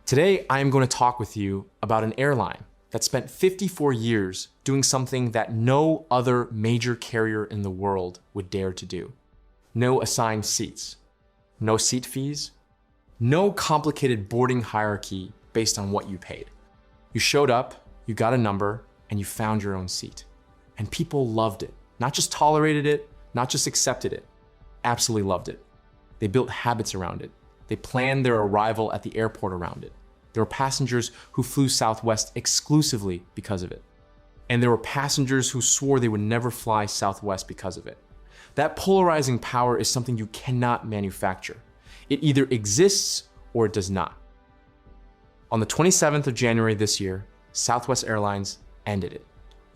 Today, I am going to talk with you about an airline that spent 54 years doing something that no other major carrier in the world would dare to do. No assigned seats, no seat fees, no complicated boarding hierarchy based on what you paid. You showed up, you got a number, and you found your own seat. And people loved it. Not just tolerated it, not just accepted it, absolutely loved it. They built habits around it. They planned their arrival at the airport around it. There were passengers who flew Southwest exclusively because of it. And there were passengers who swore they would never fly Southwest because of it. That polarizing power is something you cannot manufacture. It either exists or it does not. On the 27th of January this year, Southwest Airlines ended it.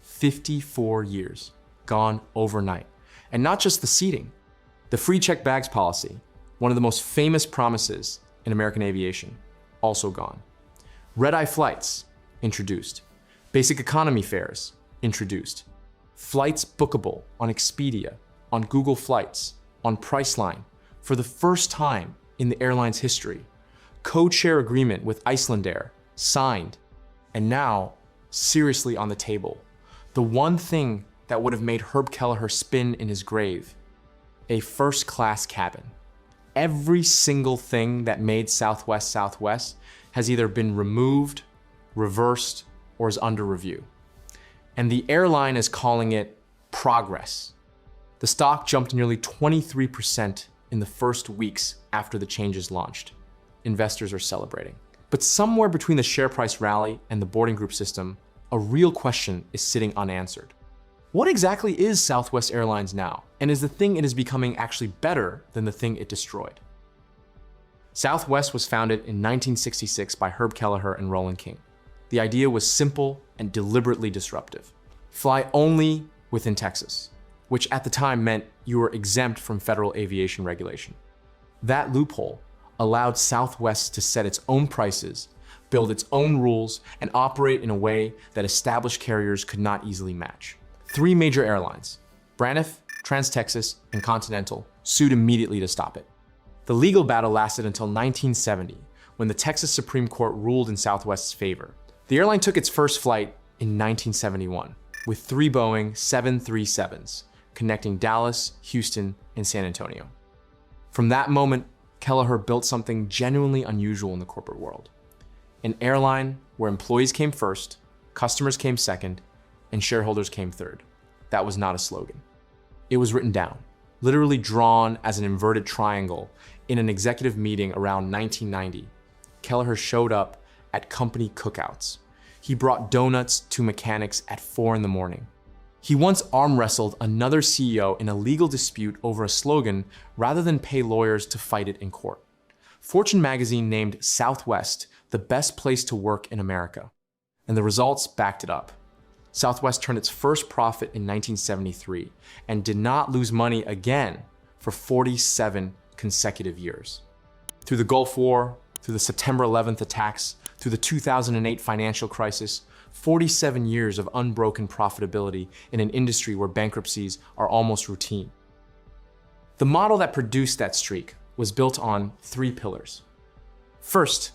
54 years, gone overnight. And not just the seating. The free checked bags policy, one of the most famous promises in American aviation, also gone. Red-eye flights, introduced. Basic economy fares, introduced. Flights bookable on Expedia, on Google Flights, on Priceline, for the first time in the airline's history. Code-share agreement with Icelandair, signed, and now seriously on the table. The one thing that would have made Herb Kelleher spin in his grave, a first-class cabin. Every single thing that made Southwest Southwest has either been removed, reversed, or is under review. And the airline is calling it progress. The stock jumped nearly 23% in the first weeks after the changes launched. Investors are celebrating. But somewhere between the share price rally and the boarding group system, a real question is sitting unanswered. What exactly is Southwest Airlines now? And is the thing it is becoming actually better than the thing it destroyed? Southwest was founded in 1966 by Herb Kelleher and Roland King. The idea was simple and deliberately disruptive. Fly only within Texas, which at the time meant you were exempt from federal aviation regulation. That loophole allowed Southwest to set its own prices, build its own rules, and operate in a way that established carriers could not easily match. 3 major airlines, Braniff, Trans-Texas, and Continental, sued immediately to stop it. The legal battle lasted until 1970, when the Texas Supreme Court ruled in Southwest's favor. The airline took its first flight in 1971, with 3 Boeing 737s, connecting Dallas, Houston, and San Antonio. From that moment, Kelleher built something genuinely unusual in the corporate world. An airline where employees came first, customers came second, and shareholders came third. That was not a slogan. It was written down, literally drawn as an inverted triangle in an executive meeting around 1990. Kelleher showed up at company cookouts. He brought donuts to mechanics at 4 in the morning. He once arm wrestled another CEO in a legal dispute over a slogan rather than pay lawyers to fight it in court. Fortune magazine named Southwest the best place to work in America, and the results backed it up. Southwest turned its first profit in 1973 and did not lose money again for 47 consecutive years. Through the Gulf War, through the September 11th attacks, through the 2008 financial crisis, 47 years of unbroken profitability in an industry where bankruptcies are almost routine. The model that produced that streak was built on 3 pillars. First,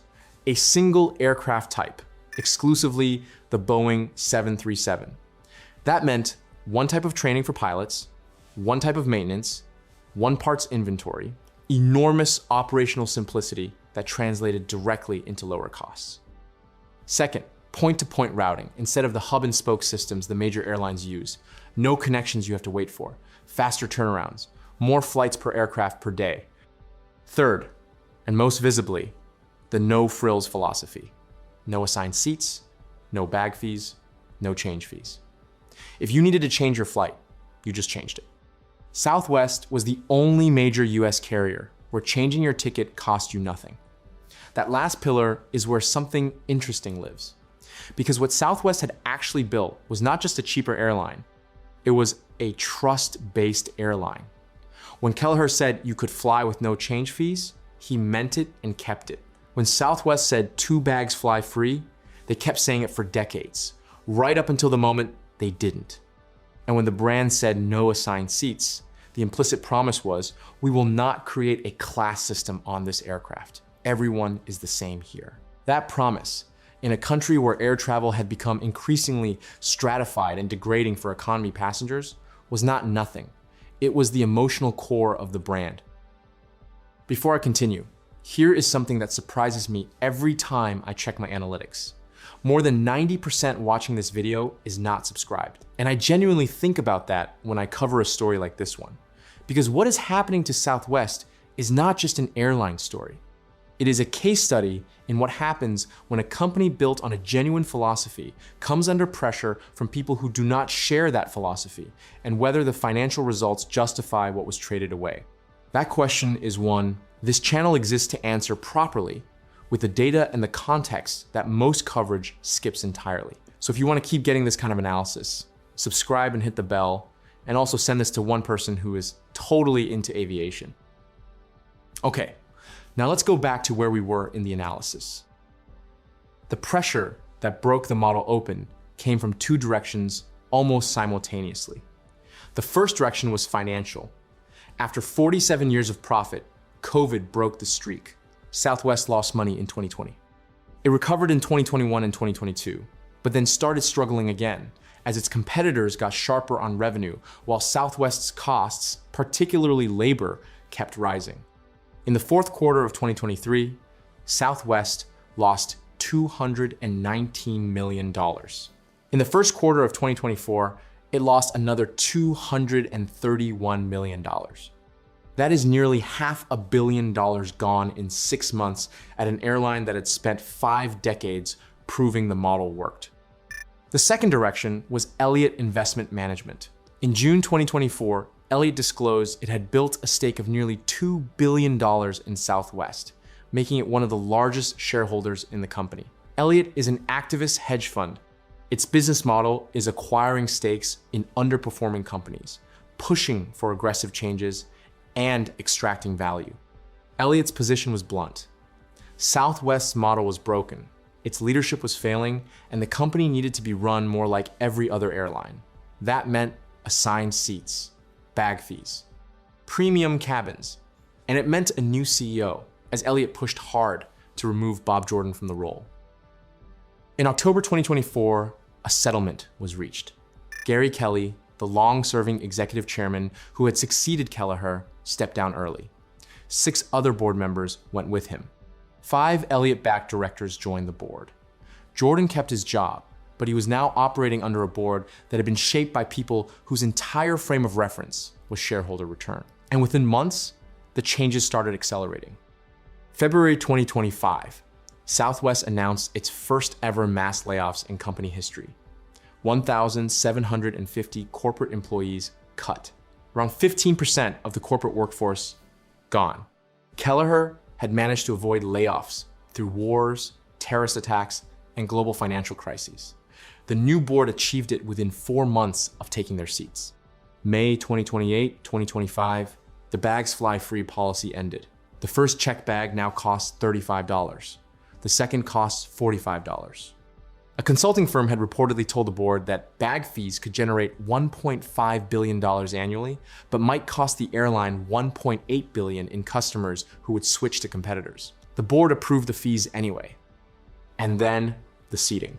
a single aircraft type, exclusively the Boeing 737. That meant one type of training for pilots, one type of maintenance, one parts inventory, enormous operational simplicity that translated directly into lower costs. Second, point-to-point routing instead of the hub and spoke systems the major airlines use. No connections you have to wait for, faster turnarounds, more flights per aircraft per day. Third, and most visibly, the no-frills philosophy. No assigned seats, no bag fees, no change fees. If you needed to change your flight, you just changed it. Southwest was the only major US carrier where changing your ticket cost you nothing. That last pillar is where something interesting lives. Because what Southwest had actually built was not just a cheaper airline, it was a trust-based airline. When Kelleher said you could fly with no change fees, he meant it and kept it. When Southwest said 2 bags fly free, they kept saying it for decades, right up until the moment they didn't. And when the brand said no assigned seats, the implicit promise was, we will not create a class system on this aircraft. Everyone is the same here. That promise, in a country where air travel had become increasingly stratified and degrading for economy passengers, was not nothing. It was the emotional core of the brand. Before I continue, here is something that surprises me every time I check my analytics. More than 90% watching this video is not subscribed. And I genuinely think about that when I cover a story like this one. Because what is happening to Southwest is not just an airline story. It is a case study in what happens when a company built on a genuine philosophy comes under pressure from people who do not share that philosophy, and whether the financial results justify what was traded away. That question is one this channel exists to answer properly, with the data and the context that most coverage skips entirely. So if you want to keep getting this kind of analysis, subscribe and hit the bell, and also send this to one person who is totally into aviation. Okay, now let's go back to where we were in the analysis. The pressure that broke the model open came from two directions almost simultaneously. The first direction was financial. After 47 years of profit, COVID broke the streak. Southwest lost money in 2020. It recovered in 2021 and 2022, but then started struggling again as its competitors got sharper on revenue while Southwest's costs, particularly labor, kept rising. In the fourth quarter of 2023, Southwest lost $219 million. In the first quarter of 2024, it lost another $231 million. That is nearly $500 million gone in 6 months at an airline that had spent 5 decades proving the model worked. The second direction was Elliott Investment Management. In June 2024, Elliott disclosed it had built a stake of nearly $2 billion in Southwest, making it one of the largest shareholders in the company. Elliott is an activist hedge fund. Its business model is acquiring stakes in underperforming companies, pushing for aggressive changes, and extracting value. Elliott's position was blunt. Southwest's model was broken, its leadership was failing, and the company needed to be run more like every other airline. That meant assigned seats, bag fees, premium cabins, and it meant a new CEO, as Elliott pushed hard to remove Bob Jordan from the role. In October 2024, a settlement was reached. Gary Kelly, the long-serving executive chairman who had succeeded Kelleher, stepped down early. 6 other board members went with him. 5 Elliott-backed directors joined the board. Jordan kept his job, but he was now operating under a board that had been shaped by people whose entire frame of reference was shareholder return. And within months, the changes started accelerating. February 2025, Southwest announced its first ever mass layoffs in company history. 1,750 corporate employees cut. Around 15% of the corporate workforce gone. Kelleher had managed to avoid layoffs through wars, terrorist attacks, and global financial crises. The new board achieved it within 4 months of taking their seats. May 2028, 2025, the bags fly free policy ended. The first check bag now costs $35. The second costs $45. A consulting firm had reportedly told the board that bag fees could generate $1.5 billion annually, but might cost the airline $1.8 billion in customers who would switch to competitors. The board approved the fees anyway. And then the seating.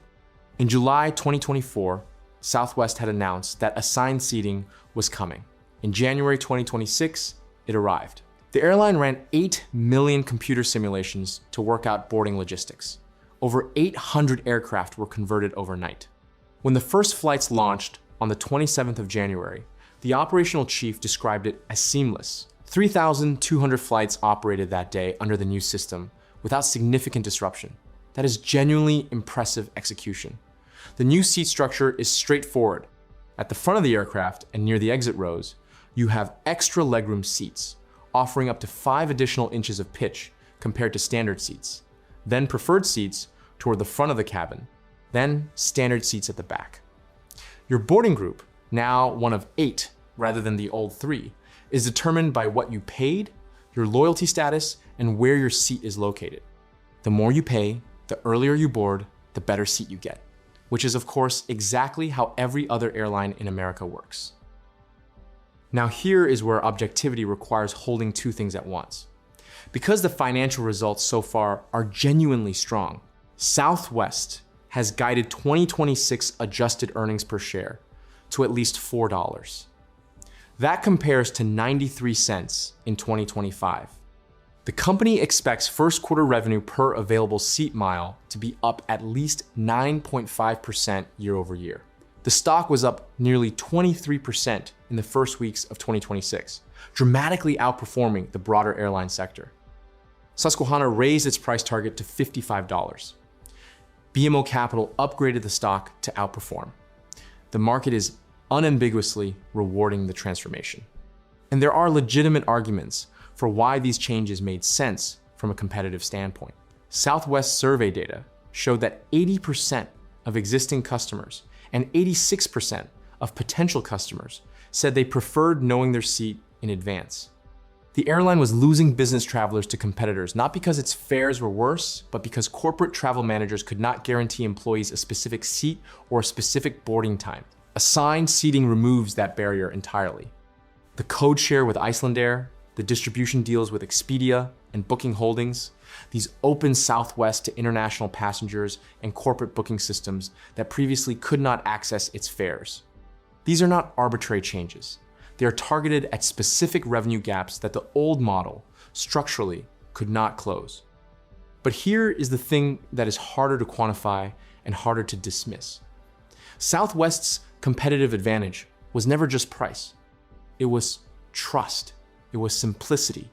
In July 2024, Southwest had announced that assigned seating was coming. In January 2026, it arrived. The airline ran 8 million computer simulations to work out boarding logistics. Over 800 aircraft were converted overnight. When the first flights launched on the 27th of January, the operational chief described it as seamless. 3,200 flights operated that day under the new system without significant disruption. That is genuinely impressive execution. The new seat structure is straightforward. At the front of the aircraft and near the exit rows, you have extra legroom seats, offering up to 5 additional inches of pitch compared to standard seats. Then preferred seats toward the front of the cabin, then standard seats at the back. Your boarding group, now one of 8 rather than the old 3, is determined by what you paid, your loyalty status, and where your seat is located. The more you pay, the earlier you board, the better seat you get, which is of course exactly how every other airline in America works. Now here is where objectivity requires holding 2 things at once. Because the financial results so far are genuinely strong, Southwest has guided 2026 adjusted earnings per share to at least $4. That compares to 93 cents in 2025. The company expects first quarter revenue per available seat mile to be up at least 9.5% year over year. The stock was up nearly 23% in the first weeks of 2026, dramatically outperforming the broader airline sector. Susquehanna raised its price target to $55. BMO Capital upgraded the stock to outperform. The market is unambiguously rewarding the transformation. And there are legitimate arguments for why these changes made sense from a competitive standpoint. Southwest survey data showed that 80% of existing customers and 86% of potential customers said they preferred knowing their seat in advance. The airline was losing business travelers to competitors, not because its fares were worse, but because corporate travel managers could not guarantee employees a specific seat or a specific boarding time. Assigned seating removes that barrier entirely. The code share with Icelandair, the distribution deals with Expedia and Booking Holdings, these open Southwest to international passengers and corporate booking systems that previously could not access its fares. These are not arbitrary changes. They are targeted at specific revenue gaps that the old model structurally could not close. But here is the thing that is harder to quantify and harder to dismiss. Southwest's competitive advantage was never just price. It was trust. It was simplicity.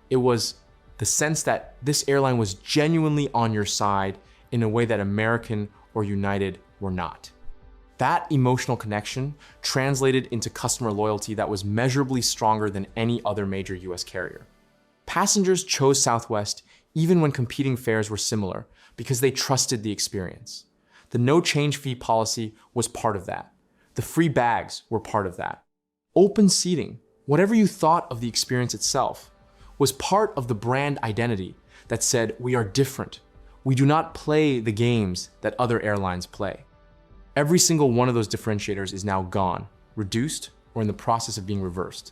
It was the sense that this airline was genuinely on your side in a way that American or United were not. That emotional connection translated into customer loyalty that was measurably stronger than any other major US carrier. Passengers chose Southwest even when competing fares were similar because they trusted the experience. The no change fee policy was part of that. The free bags were part of that. Open seating, whatever you thought of the experience itself, was part of the brand identity that said, we are different. We do not play the games that other airlines play. Every single one of those differentiators is now gone, reduced, or in the process of being reversed.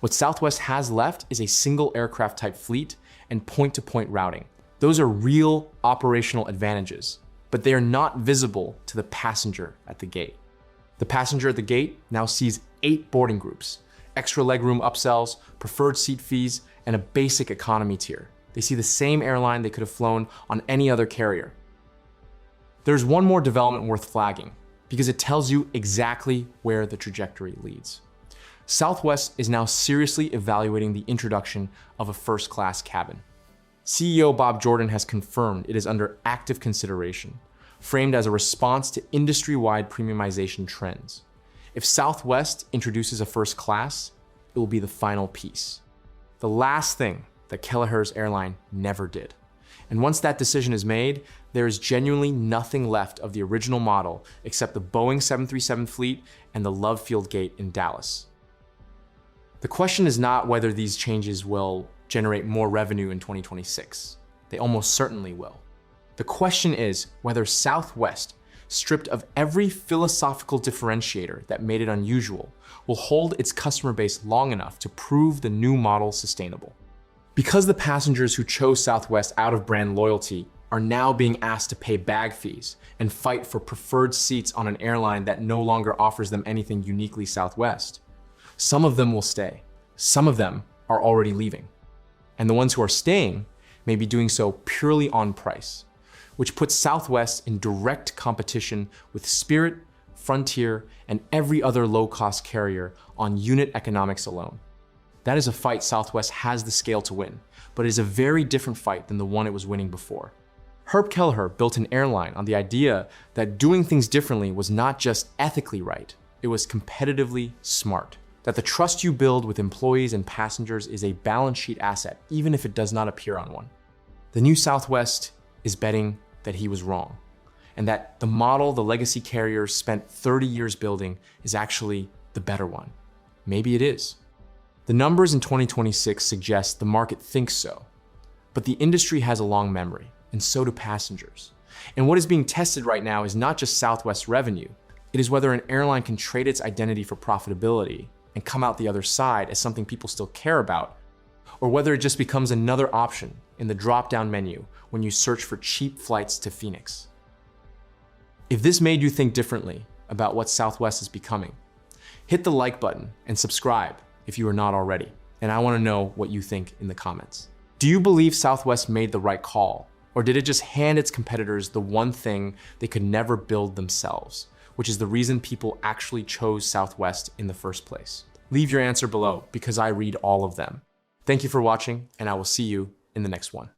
What Southwest has left is a single aircraft type fleet and point-to-point routing. Those are real operational advantages, but they are not visible to the passenger at the gate. The passenger at the gate now sees 8 boarding groups, extra legroom upsells, preferred seat fees, and a basic economy tier. They see the same airline they could have flown on any other carrier. There's one more development worth flagging because it tells you exactly where the trajectory leads. Southwest is now seriously evaluating the introduction of a first-class cabin. CEO Bob Jordan has confirmed it is under active consideration, framed as a response to industry-wide premiumization trends. If Southwest introduces a first class, it will be the final piece. The last thing that Kelleher's airline never did. And once that decision is made, there is genuinely nothing left of the original model except the Boeing 737 fleet and the Love Field Gate in Dallas. The question is not whether these changes will generate more revenue in 2026. They almost certainly will. The question is whether Southwest, stripped of every philosophical differentiator that made it unusual, will hold its customer base long enough to prove the new model sustainable. Because the passengers who chose Southwest out of brand loyalty are now being asked to pay bag fees and fight for preferred seats on an airline that no longer offers them anything uniquely Southwest, some of them will stay. Some of them are already leaving. And the ones who are staying may be doing so purely on price, which puts Southwest in direct competition with Spirit, Frontier, and every other low-cost carrier on unit economics alone. That is a fight Southwest has the scale to win, but it is a very different fight than the one it was winning before. Herb Kelleher built an airline on the idea that doing things differently was not just ethically right, it was competitively smart. That the trust you build with employees and passengers is a balance sheet asset, even if it does not appear on one. The new Southwest is betting that he was wrong, and that the model the legacy carriers spent 30 years building is actually the better one. Maybe it is. The numbers in 2026 suggest the market thinks so, but the industry has a long memory, and so do passengers. And what is being tested right now is not just Southwest revenue, it is whether an airline can trade its identity for profitability and come out the other side as something people still care about, or whether it just becomes another option in the drop-down menu when you search for cheap flights to Phoenix. If this made you think differently about what Southwest is becoming, hit the like button and subscribe if you are not already, and I want to know what you think in the comments. Do you believe Southwest made the right call, or did it just hand its competitors the one thing they could never build themselves, which is the reason people actually chose Southwest in the first place? Leave your answer below because I read all of them. Thank you for watching, and I will see you in the next one.